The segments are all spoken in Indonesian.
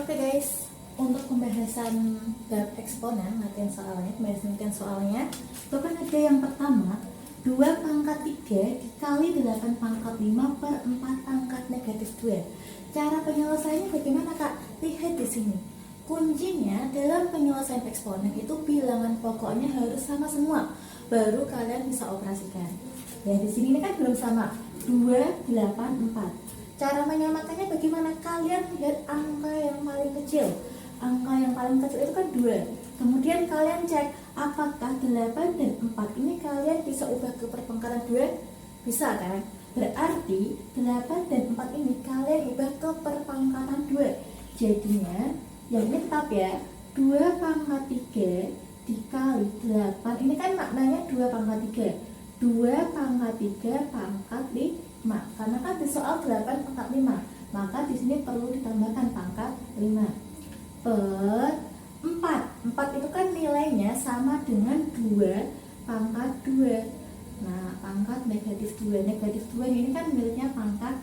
Oke guys, untuk pembahasan bab eksponen, latihan soalnya, itu kan ada yang pertama 2 pangkat 3 dikali 8 pangkat 5 per 4 pangkat negatif 2. Cara penyelesaiannya bagaimana kak? Lihat di sini. Kuncinya dalam penyelesaian eksponen itu bilangan pokoknya harus sama semua, baru kalian bisa operasikan. Ya di sini ini kan belum sama, 2, 8, 4. Cara menyamakannya bagaimana? Kalian lihat angka yang paling kecil. Angka yang paling kecil itu kan 2. Kemudian kalian cek apakah 8 dan 4 ini kalian bisa ubah ke perpangkatan 2? Bisa kan? Berarti 8 dan 4 ini kalian ubah ke perpangkatan 2. Jadinya yang ini tetap ya, 2 pangkat 3 dikali 8. Ini kan maknanya 2 pangkat 3. 2 pangkat 3 pangkat 5. Karena kan di soal 8 pangkat 5, maka di sini perlu ditambahkan pangkat 5 per 4. 4 itu kan nilainya sama dengan 2 pangkat 2. Nah, pangkat negatif 2. Negatif 2 ini kan miliknya pangkat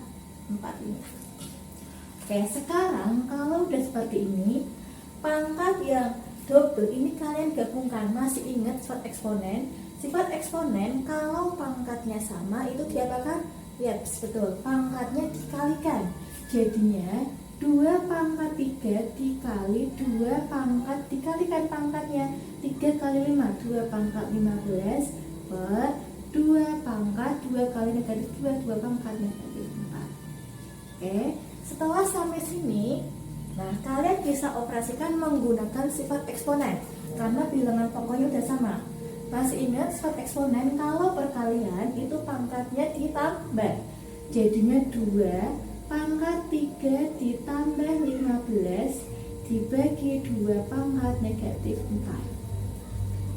4 ini. Oke, sekarang kalau udah seperti ini, pangkat yang double ini kalian gabungkan. Masih ingat sifat eksponen? Sifat eksponen kalau pangkatnya sama itu diapakan? Ya, betul. Pangkatnya dikalikan. Jadinya 2 pangkat 3 dikali 2 pangkat dikalikan pangkatnya. 3 kali 5, 2 pangkat 15 per 2 pangkat 2 kali negatif 2, 2 pangkat negatif 4. Oke, setelah sampai sini, nah kalian bisa operasikan menggunakan sifat eksponen karena bilangan pokoknya udah sama. Masih ingat sifat eksponen kalau perkalian itu pangkatnya ditambah. Jadinya 2 pangkat 3 ditambah 15 dibagi 2 pangkat negatif 4.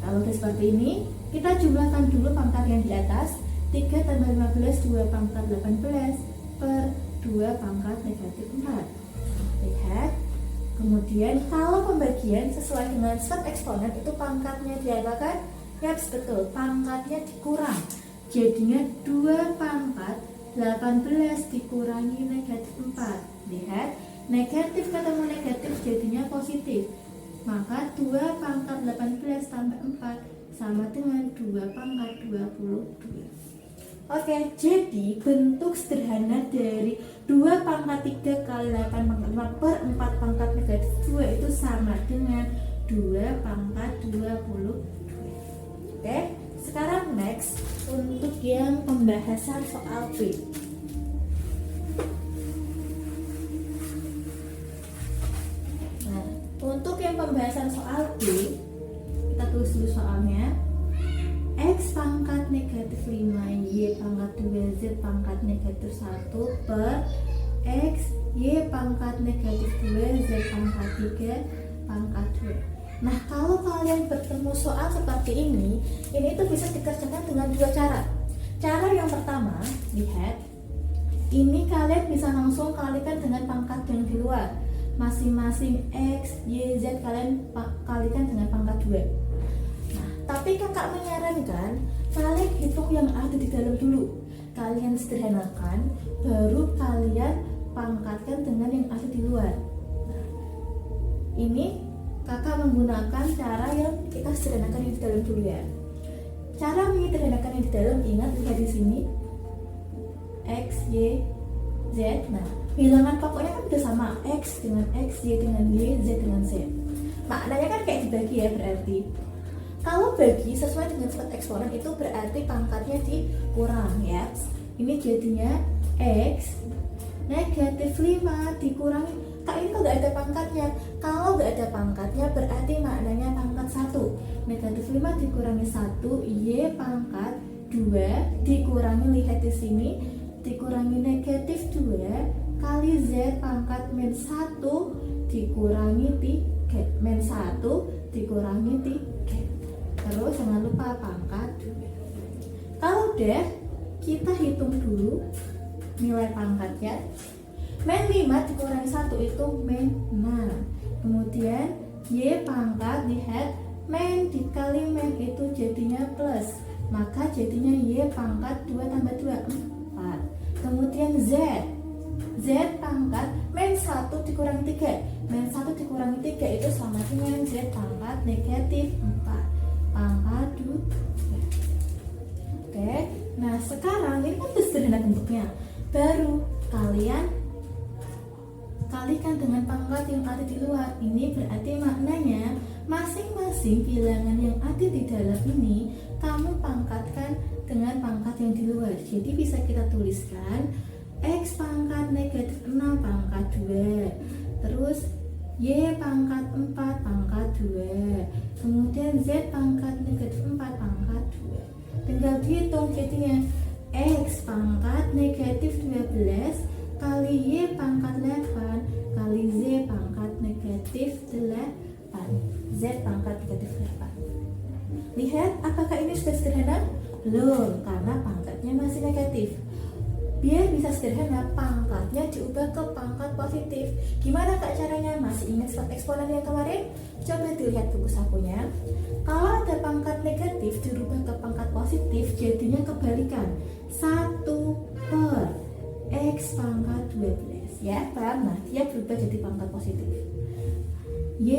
Kalau udah seperti ini, kita jumlahkan dulu pangkat yang di atas. 3 tambah 15, 2 pangkat 18 per 2 pangkat negatif 4. Lihat. Kemudian kalau pembagian sesuai dengan sifat eksponen itu pangkatnya diapakan? Ya betul, pangkatnya dikurang. Jadinya 2 pangkat 18 dikurangi negatif 4. Lihat, negatif ketemu negatif jadinya positif. Maka 2 pangkat 18 tambah 4 sama dengan 2 pangkat 22. Oke, jadi bentuk sederhana dari 2 pangkat 3 kali 8 pangkat 5 per 4 pangkat negatif 2 itu sama dengan 2 pangkat 22. Oke, sekarang next untuk yang pembahasan soal B. Nah, untuk yang pembahasan soal B, kita tulis dulu soalnya. X pangkat negatif 5, Y pangkat 2, Z pangkat negatif 1 per X, Y pangkat negatif 2, Z pangkat 3 pangkat 2. Nah, kalau kalian bertemu soal seperti ini tuh bisa dikerjakan dengan 2 cara. Cara yang pertama, lihat. Ini kalian bisa langsung kalikan dengan pangkat yang di luar. Masing-masing X, Y, Z kalian kalikan dengan pangkat 2. Nah, tapi kakak menyarankan kalian hitung yang ada di dalam dulu. Kalian sederhanakan, baru kalian pangkatkan dengan yang ada di luar. Nah, ini kakak menggunakan cara yang kita sederhanakan yang di dalam dulu ya. Cara menyederhanakan yang di dalam, ingat lihat di sini X, Y, Z. Nah, bilangan pokoknya kan udah sama, X dengan X, Y dengan Y, Z dengan Z. Maknanya kan kayak dibagi ya berarti. Kalau bagi sesuai dengan sifat eksponen itu berarti pangkatnya dikurang ya. Ini jadinya X negatif 5 dikurangi. Kak, ini kok gak ada pangkatnya? Kalau gak ada pangkatnya berarti maknanya pangkat 1. Negatif 5 dikurangi 1, Y pangkat 2 dikurangi, lihat di sini, dikurangi negatif 2 kali Z pangkat min 1 dikurangi 3, min 1 dikurangi 3. Terus jangan lupa pangkat 2. Kalau udah, kita hitung dulu nilai pangkatnya. Min 5 dikurangi 1 itu min 6. Kemudian Y pangkat, lihat, min dikali min itu jadinya plus. Maka jadinya Y pangkat 2 tambah 2, 4. Kemudian Z pangkat min 1 1 dikurangi 3. Min 1 dikurangi 3 itu sama dengan Z pangkat negatif 4 pangkat 2. Oke, nah sekarang ini kan sederhana bentuknya. Baru kalian kalikan dengan pangkat yang ada di luar. Ini berarti maknanya masing-masing bilangan yang ada di dalam ini kamu pangkatkan dengan pangkat yang di luar. Jadi bisa kita tuliskan X pangkat negatif 6 pangkat 2, terus Y pangkat 4 pangkat 2, kemudian Z pangkat negatif 4 pangkat 2. Tinggal dihitung jadinya X pangkat negatif 12 kali Y pangkat 8 kali Z pangkat negatif 8, Z pangkat negatif 8. Lihat, apakah ini sudah sederhana? Belum, karena pangkatnya masih negatif. Biar bisa sederhana, pangkatnya diubah ke pangkat positif. Gimana Kak caranya? Masih ingat sifat eksponen yang kemarin? Coba dilihat buku sakunya. Kalau ada pangkat negatif dirubah ke pangkat positif, jadinya kebalikan 1 per X pangkat 12. Ya, paham? Nah, dia berubah jadi pangkat positif. Y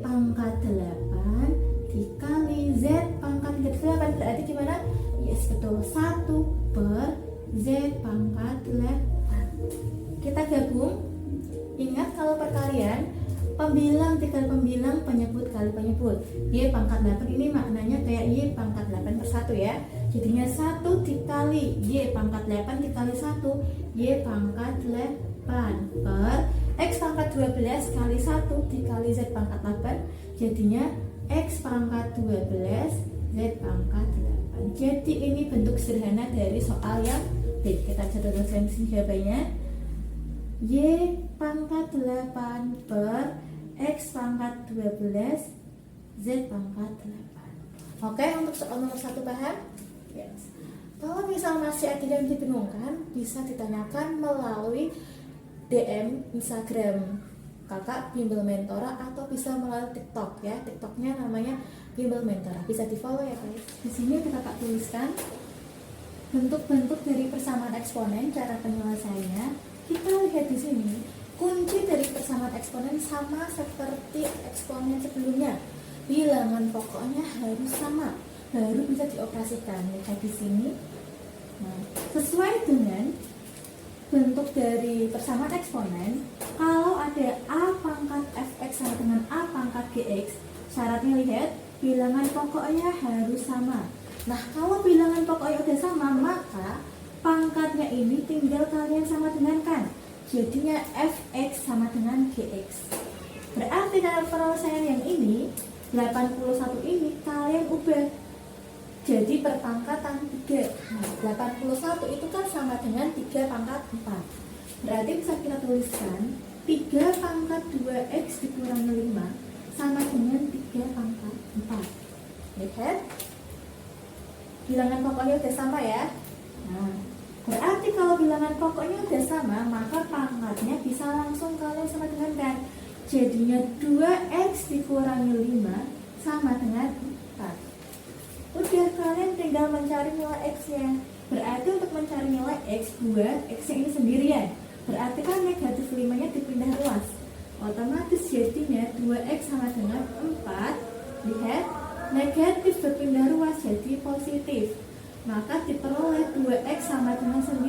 pangkat 8 dikali Z pangkat negatif 8 berarti gimana? Yes, betul, 1 per Z pangkat 8. Kita gabung. Ingat kalau perkalian pembilang dikali pembilang, penyebut kali penyebut. Y pangkat 8 ini maknanya kayak Y pangkat 8 per 1 ya. Jadinya 1 dikali Y pangkat 8 dikali 1, Y pangkat 8 per X pangkat 12 kali 1 dikali Z pangkat 8. Jadinya X pangkat 12 Z pangkat 8. Jadi ini bentuk sederhana dari soal yang B. Kita catatkan sini jawabannya. Y pangkat 8 per X pangkat 12 Z pangkat 8. Oke, untuk soal nomor 1 paham? Yes. Kalau misal masih ada yang dibingungkan, bisa ditanyakan melalui DM Instagram kakak Bimbel Mentora atau bisa melalui TikTok ya. TikToknya namanya Bimbel Mentora. Bisa di follow ya guys. Di sini kita tuliskan bentuk-bentuk dari persamaan eksponen, cara penyelesaiannya. Kita lihat di sini, kunci dari persamaan eksponen sama seperti eksponen sebelumnya. Bilangan pokoknya harus sama, baru bisa dioperasikan. Lihat di sini. Nah, sesuai dengan bentuk dari persamaan eksponen, kalau ada A pangkat fx sama dengan A pangkat gx, syaratnya lihat, bilangan pokoknya harus sama. Nah, kalau bilangan pokoknya udah sama, maka pangkatnya ini tinggal kalian sama dengan kan. Jadinya fx sama dengan gx. Berarti dalam penyelesaian yang ini, 81 ini kalian ubah jadi perpangkatan 3. Nah, 81 itu kan sama dengan 3 pangkat 4. Berarti bisa kita tuliskan 3 pangkat 2x dikurangi 5 sama dengan 3 pangkat 4. Lihat, bilangan pokoknya udah sama ya. Nah, berarti kalau bilangan pokoknya udah sama, maka pangkatnya bisa langsung kalian sama dengan kan. Jadinya 2x dikurangi 5 sama dengan 4. Udah, kalian tinggal mencari nilai x-nya. Berarti untuk mencari nilai x, buat x-nya ini sendirian. Berarti kan negatif 5-nya dipindah ruas. Otomatis jadinya 2x sama dengan 4. Lihat, negatif berpindah ruas jadi positif. Maka diperoleh 2x sama dengan 9.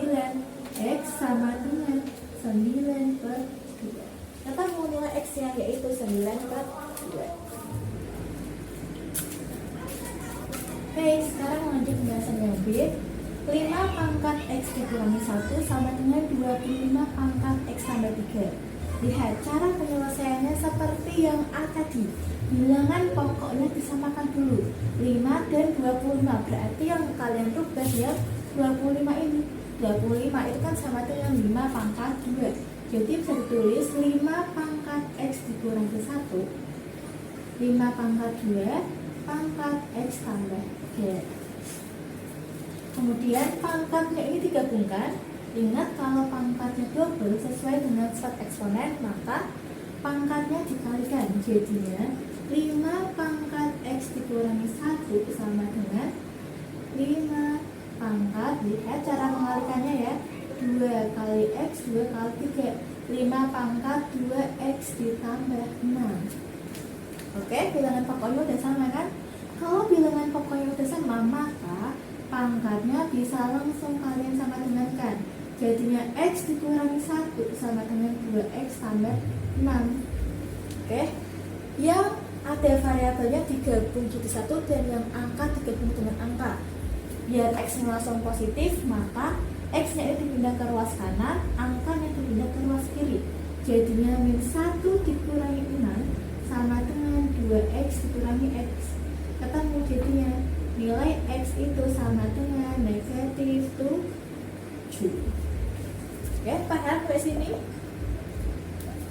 X sama dengan 9 per 2. Kita mau nilai x-nya yaitu 9 per 2. Oke, sekarang lanjut pembahasan yang B. 5 pangkat X dikurangi 1 sama dengan 25 pangkat X tambah 3. Lihat, cara penyelesaiannya seperti yang A tadi. Bilangan pokoknya disamakan dulu, 5 dan 25. Berarti yang kalian rubah ya 25 ini. 25 itu kan sama dengan 5 pangkat 2. Jadi bisa ditulis 5 pangkat X dikurangi 1, 5 pangkat 2 pangkat X tambah 3. Kemudian pangkatnya ini digabungkan. Ingat, kalau pangkatnya double sesuai dengan sifat eksponen, maka pangkatnya dikalikan. Jadinya 5 pangkat X dikurangi 1 sama dengan 5 pangkat, lihat cara mengalikannya ya, 2 kali X, 2 kali 3, 5 pangkat 2X ditambah 6. Oke, bilangan pokoknya udah sama kan? Kalau bilangan pokoknya udah sama, maka pangkatnya bisa langsung kalian sama dengan kan. Jadinya X dikurangi 1 sama dengan 2X tambah 6. Oke, yang ada variabelnya digabung jadi 1 dan yang angka digabung dengan angka. Biar X-nya langsung positif, maka X-nya itu dipindah ke ruas kanan, angkanya dipindah ke ruas kiri. Jadinya min 1 dikurangi 6 sama dengan 2X dikurangi X. Ketemu jadinya nilai X itu sama dengan negatif 7. Ya, paham sampai sini?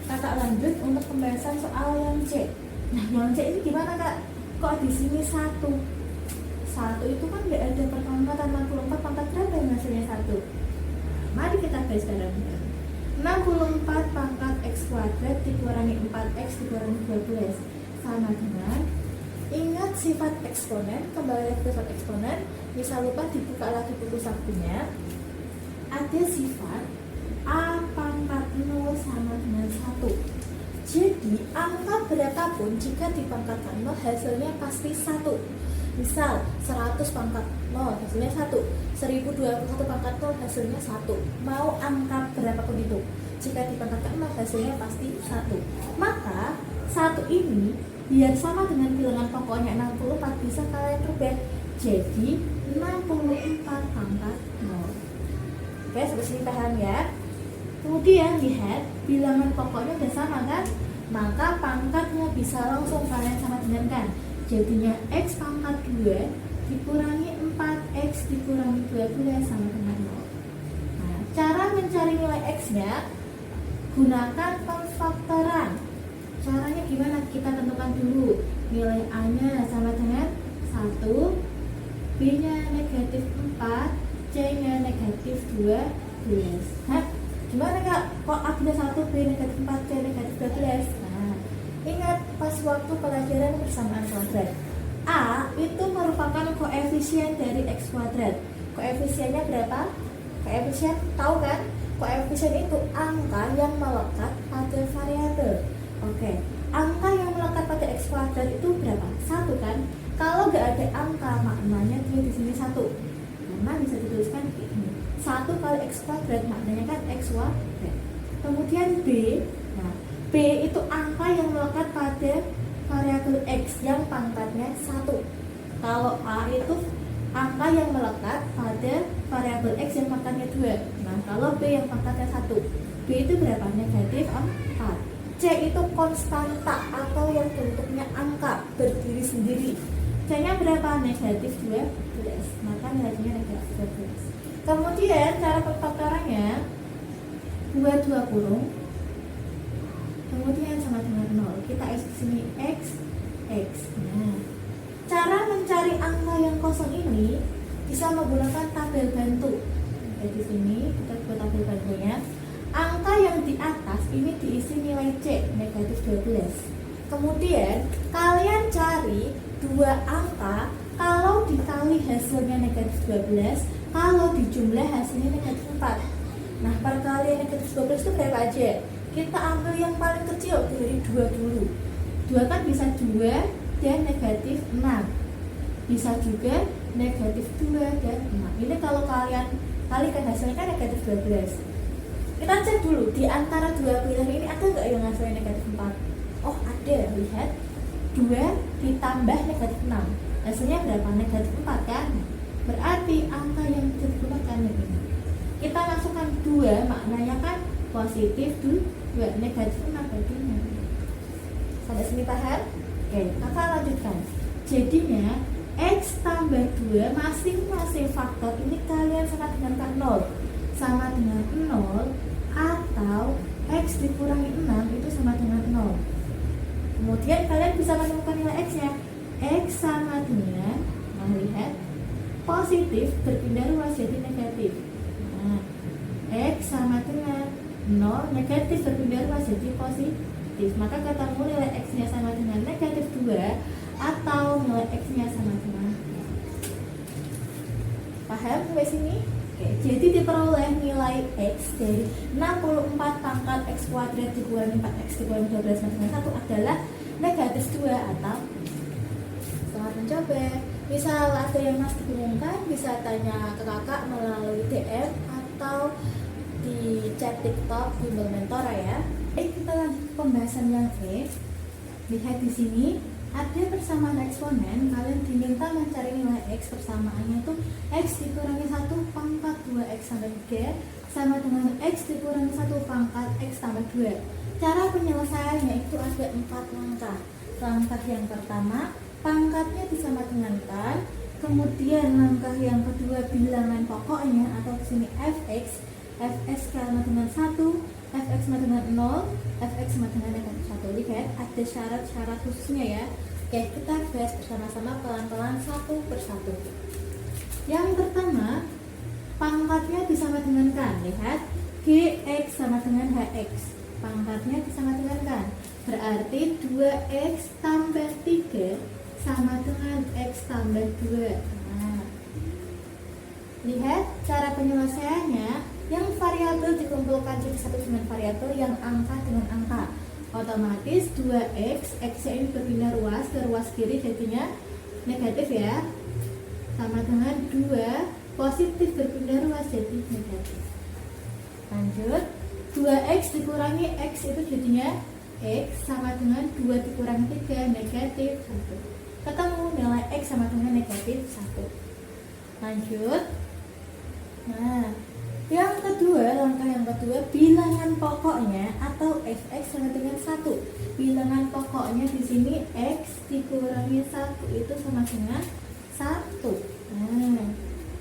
Kakak lanjut untuk pembahasan soal yang C. Nah, yang C ini gimana kak? Kok di sini 1? 1 itu kan nggak ada perpangkatan 64 pangkat berapa yang hasilnya 1? Mari kita bahas bareng-bareng. 64 pangkat X kuadrat dikurangi 4X dikurangi 12 sama dengan, ingat sifat eksponen, kembali ke sifat eksponen, bisa lupa dibuka lagi buku sakunya. Ada sifat A pangkat 0 sama dengan 1. Jadi angka berapapun jika dipangkatkan 0 hasilnya pasti 1. Misal 100 pangkat 0 hasilnya 1, 1021 pangkat 0 hasilnya 1. Mau angka berapapun itu, jika dipangkatkan 0 hasilnya pasti 1. Maka 1 ini biar sama dengan bilangan pokoknya 64 bisa kalian rubah jadi 64 pangkat 0. Oke, sampai sini paham ya? Kemudian lihat bilangan pokoknya udah sama kan? Maka pangkatnya bisa langsung kalian sama dengan kan? Jadinya X pangkat 2 dikurangi 4X dikurangi 12 sama dengan 0. Nah, cara mencari nilai X-nya gunakan pemfaktoran. Caranya gimana? Kita tentukan dulu nilai A-nya sama dengan 1, B-nya negatif 4, C-nya negatif 12. Hah? Gimana kak? Kok A-nya 1, B negatif 4, C negatif 12? Nah, ingat pas waktu pelajaran persamaan kuadrat, A itu merupakan koefisien dari X kuadrat. Koefisiennya berapa? Koefisien, tahu kan? Koefisien itu angka yang melekat pada variabel. Oke, angka yang melekat pada X kuadrat itu berapa? 1 kan? Kalau nggak ada angka, maknanya dia di sini 1. Karena bisa dituliskan ini. 1 kali X kuadrat maknanya kan X kuadrat. Kemudian B, nah B itu angka yang melekat pada variabel X yang pangkatnya 1. Kalau A itu angka yang melekat pada variabel X yang pangkatnya 2. Nah, kalau B yang pangkatnya 1, B itu berapa? Negatif 4. C itu konstanta atau yang bentuknya angka berdiri sendiri. C-nya berapa? Negatif 12. Maka nilainya negatif 12. Kemudian cara pemfaktorannya 2 kurung, kemudian sama dengan 0. Kita isi sini X. Nah, cara mencari angka yang kosong ini bisa menggunakan tabel bantu. Di sini kita buat tabel bantunya. Angka yang di atas ini diisi nilai C negatif 12. Kemudian kalian cari 2 angka, kalau dikali hasilnya negatif 12, kalau dijumlah hasilnya negatif 4. Nah, perkalian negatif 12 itu berapa aja? Kita ambil yang paling kecil dari 2 dulu. 2 kan bisa 2 dan negatif 6. Bisa juga negatif 2 dan 6. Ini kalau kalian kalikan hasilnya kan negatif 12. Kita cek dulu, di antara 2 pilihan ini ada nggak yang hasilnya negatif 4? Oh ada, lihat 2 ditambah negatif 6 hasilnya berapa? Negatif 4 kan? Berarti angka yang bisa digunakan ini. Kita masukkan 2, maknanya kan positif 2, negatif 6 berarti negatif. Sampai sini paham? Oke, kakak lanjutkan. Jadinya X tambah 2 masing-masing faktor ini kalian sama dengan 0 sama dengan 0, atau X dikurangi 6 itu sama dengan 0. Kemudian kalian bisa menemukan nilai X-nya. X sama dengan, nah lihat, positif berpindah ruas jadi negatif. Nah, X sama dengan 0, negatif berpindah ruas jadi positif. Maka ketemu nilai X-nya sama dengan negatif 2, atau nilai X-nya sama dengan 0. Paham sampai sini? Oke, jadi diperoleh nilai X dari 64 pangkat X kuadrat dikurangi 4X dikurangi 12 sama dengan 1 adalah negatif 2 atau selamat mencoba. Misal ada yang masih dibingungkan, bisa tanya ke kakak melalui DM atau di chat TikTok Bimbel Mentora ya. Kita lanjut ke pembahasan yang E. Lihat di sini ada persamaan eksponen. Kalian diminta mencari nilai X. Persamaannya itu X dikurangi 1 pangkat 2X sampai 3 sama dengan X dikurangi 1 pangkat X tambah 2. Cara penyelesaiannya itu ada 4 langkah. Langkah yang pertama, pangkatnya disamadengankan. Kemudian langkah yang kedua, bilangan pokoknya atau di sini fx. Fx sama dengan 1, fx sama dengan 0, fx sama dengan negatif 1. Lihat ada syarat-syarat khususnya ya. Oke, kita bahas bersama-sama pelan-pelan satu persatu. Yang pertama, pangkatnya disamadengankan. Lihat, gx sama dengan hx. Pangkatnya disamadengankan. Berarti 2x tambah 3 sama dengan x tambah 2. Nah, lihat cara penyelesaiannya. Yang variabel dikumpulkan jadi satu dengan variabel, yang angka dengan angka. Otomatis 2x, x ini berpindah ruas ke ruas kiri jadinya negatif ya. Sama dengan 2 positif berpindah ruas jadi negatif. Lanjut, 2x dikurangi x itu jadinya x sama dengan 2 dikurangi 3 negatif 1. Ketemu nilai x sama dengan negatif 1. Lanjut. Nah, yang kedua, langkah yang kedua, bilangan pokoknya atau fx sama dengan 1. Bilangan pokoknya di sini x dikurangi 1 itu sama dengan 1. Nah,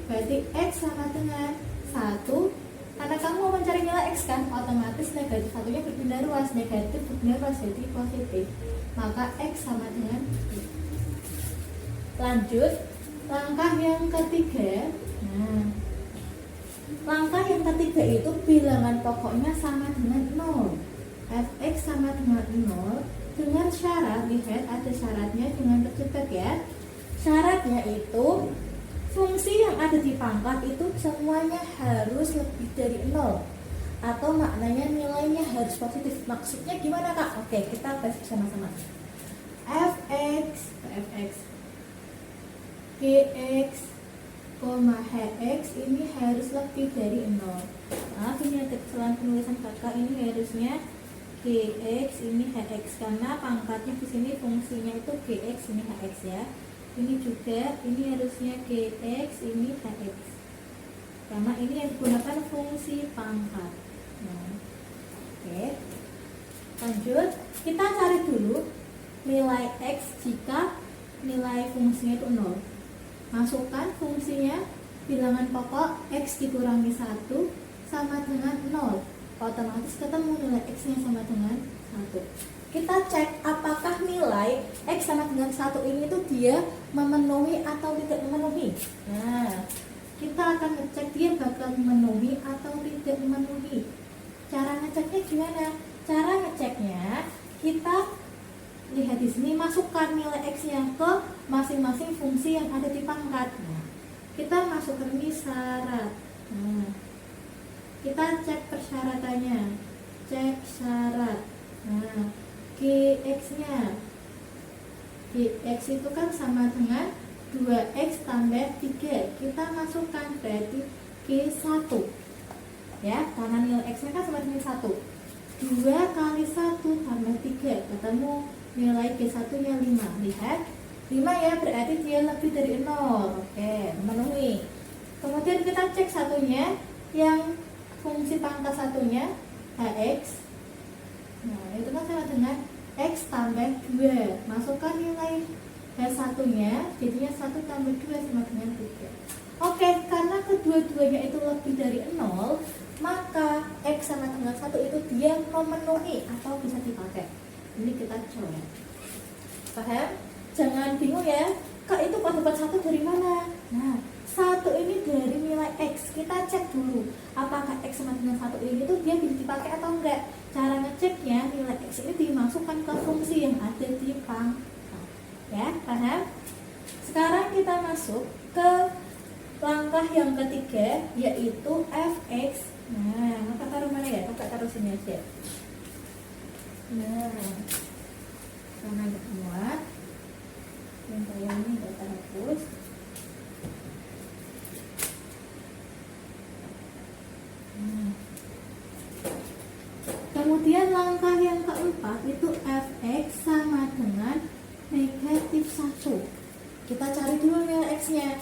berarti x sama dengan 1. Karena kamu mau mencari nilai x kan, otomatis negatif satunya berpindah ruas, negatif berpindah ruas jadi positif. Maka x sama dengan 1. Lanjut, langkah yang ketiga. Nah, langkah yang ketiga itu bilangan pokoknya sama dengan 0. Fx sama dengan 0 dengan syarat, lihat ada syaratnya dengan tercepat ya. Syaratnya itu fungsi yang ada di pangkat itu semuanya harus lebih dari 0. Atau maknanya nilainya harus positif. Maksudnya gimana kak? Oke, kita bahas bersama-sama. Fx Gx, hx ini harus lebih dari 0. Maaf, ini ada kesalahan penulisan kakak, ini harusnya gx ini hx karena pangkatnya di sini fungsinya itu gx ini hx ya. Ini juga ini harusnya gx ini hx karena ini yang digunakan fungsi pangkat. Nah, oke. Lanjut, kita cari dulu nilai x jika nilai fungsinya itu 0. Masukkan fungsinya, bilangan pokok x dikurangi 1 sama dengan 0. Otomatis ketemu nilai x-nya sama dengan 1. Kita cek apakah nilai x sama dengan 1 ini tuh dia memenuhi atau tidak memenuhi. Nah, kita akan ngecek dia bakal memenuhi atau tidak memenuhi. Cara ngeceknya gimana? Cara ngeceknya kita lihat di sini, masukkan nilai x-nya ke masing-masing fungsi yang ada di pangkat. Nah, kita masukkan ini syarat. Nah, kita cek persyaratannya, cek syarat. Nah, gx-nya, gx itu kan sama dengan 2x tambah 3. Kita masukkan berarti g1 ya, karena nilai x-nya kan sama dengan 1. 2 kali 1 tambah 3, ketemu nilai G1 nya 5. Lihat 5 ya, berarti dia lebih dari 0. Oke, memenuhi. Kemudian kita cek satunya, yang fungsi pangkat satunya hx. Nah, itu kan sama dengan x tambah 2. Masukkan nilai h1 nya, jadinya 1 tambah 2 sama dengan 3. Oke, karena kedua-duanya itu lebih dari 0, maka x sama dengan 1 itu dia memenuhi atau bisa dipakai. Ini kita coba. Paham? Jangan bingung ya, kak itu kok dapat 1 dari mana? Nah, 1 ini dari nilai x. Kita cek dulu apakah x sama dengan 1 ini tuh dia bisa dipakai atau enggak. Cara ngeceknya, nilai x ini dimasukkan ke fungsi yang ada di pangkat. Ya, paham? Sekarang kita masuk ke langkah yang ketiga yaitu fx. Nah, maka taruh mana ya? Kakak taruh sini aja. Nah, karena nggak muat, yang kayak ini nggak terhapus. Kemudian langkah yang keempat itu fx sama dengan negatif 1. Kita cari dulu nilai x-nya.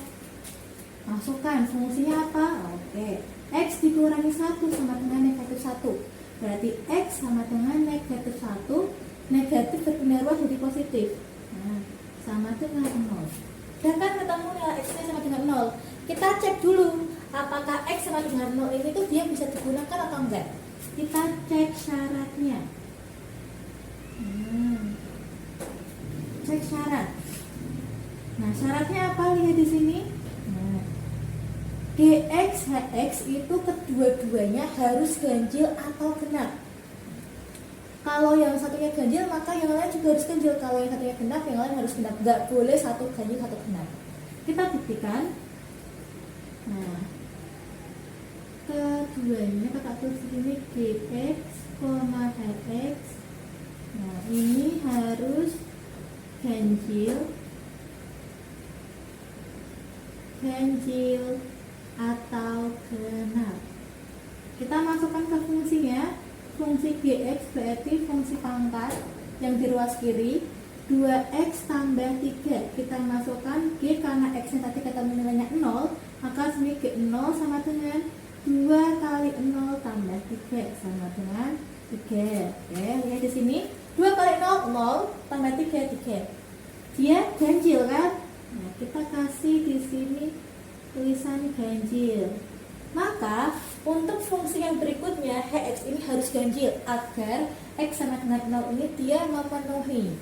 Masukkan fungsinya apa? Oke. X dikurangi 1 sama dengan negatif 1. Berarti x sama dengan negatif 1. Negatif berpindah ruas jadi positif. Nah, sama dengan 0. Dan kan ketemu nilai x-nya sama dengan 0. Kita cek dulu apakah x sama dengan 0 ini tuh dia bisa digunakan atau enggak. Kita cek syaratnya. Cek syarat. Nah, syaratnya apa? Lihat di sini. Nah, dx hx itu kedua-duanya harus ganjil atau genap. Kalau yang satunya ganjil, maka yang lain juga harus ganjil. Kalau yang satunya genap, yang lain harus genap. Gak boleh satu ganjil, satu genap. Kita buktikan. Nah, keduanya kakak tulis ini dx, hx. Nah, ini harus ganjil atau genap. Kita masukkan ke fungsinya. Fungsi gx berarti fungsi pangkat yang di ruas kiri. 2x tambah 3. Kita masukkan g karena x nya tadi ketemu nilainya 0, maka sini g 0 sama dengan 2 kali 0 tambah 3 sama dengan 3. Oke, lihat di sini 2 kali 0, 0 tambah 3, 3. Dia ganjil kan? Nah, kita kasih di sini tulisan ganjil. Maka untuk fungsi yang berikutnya hx ini harus ganjil agar x sama dengan 0 ini dia memenuhi.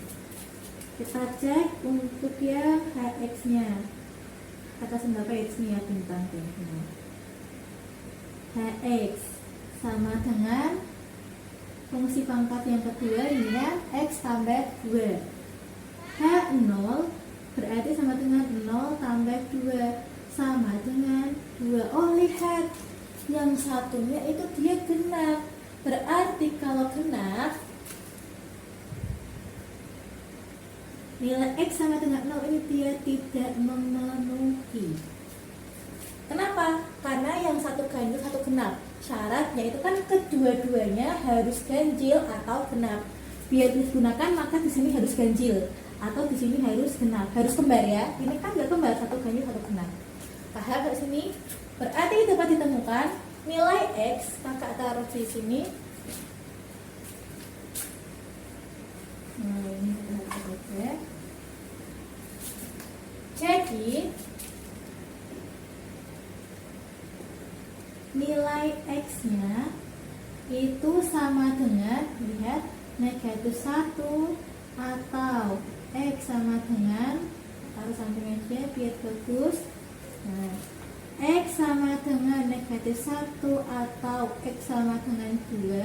Kita cek untuk yang hx-nya. Kata berapa x-nya bintang bintang. Hx sama dengan fungsi pangkat yang kedua ini ya, x tambah 2. H0 berarti sama dengan 0 tambah 2 sama dengan 2. Oh, lihat, yang satunya itu dia genap. Berarti kalau genap, nilai x sama dengan 0 ini dia tidak memenuhi. Kenapa? Karena yang satu ganjil, satu genap. Syaratnya itu kan kedua-duanya harus ganjil atau genap. Biar digunakan maka di sini harus ganjil atau di sini harus genap. Harus kembar ya. Ini kan nggak kembar, satu ganjil, satu genap. Paham di sini? Berarti dapat ditemukan nilai x, kakak taruh di sini. Nah, ini kita cek. Jadi nilai x-nya itu sama dengan, lihat, negatif 1 atau x sama dengan, taruh samping aja biar bagus. Nah, x sama dengan negatif 1 atau x sama dengan 2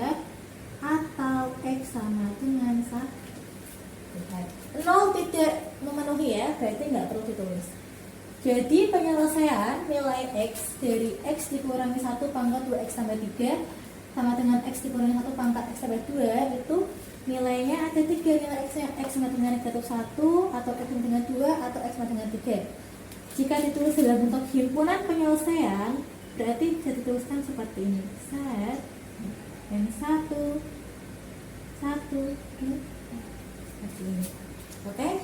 atau x sama dengan 1. 0 tidak memenuhi ya, berarti nggak perlu ditulis. Jadi penyelesaian nilai x dari x dikurangi 1 pangkat 2x tambah 3 sama dengan x dikurangi 1 pangkat x tambah 2 itu nilainya ada 3. Nilai x-nya x sama dengan negatif 1 atau x sama dengan 2 atau x sama dengan 3. Jika ditulis dalam bentuk himpunan penyelesaian, berarti bisa dituliskan seperti ini. Set n 1 1 2 seperti ini. Oke?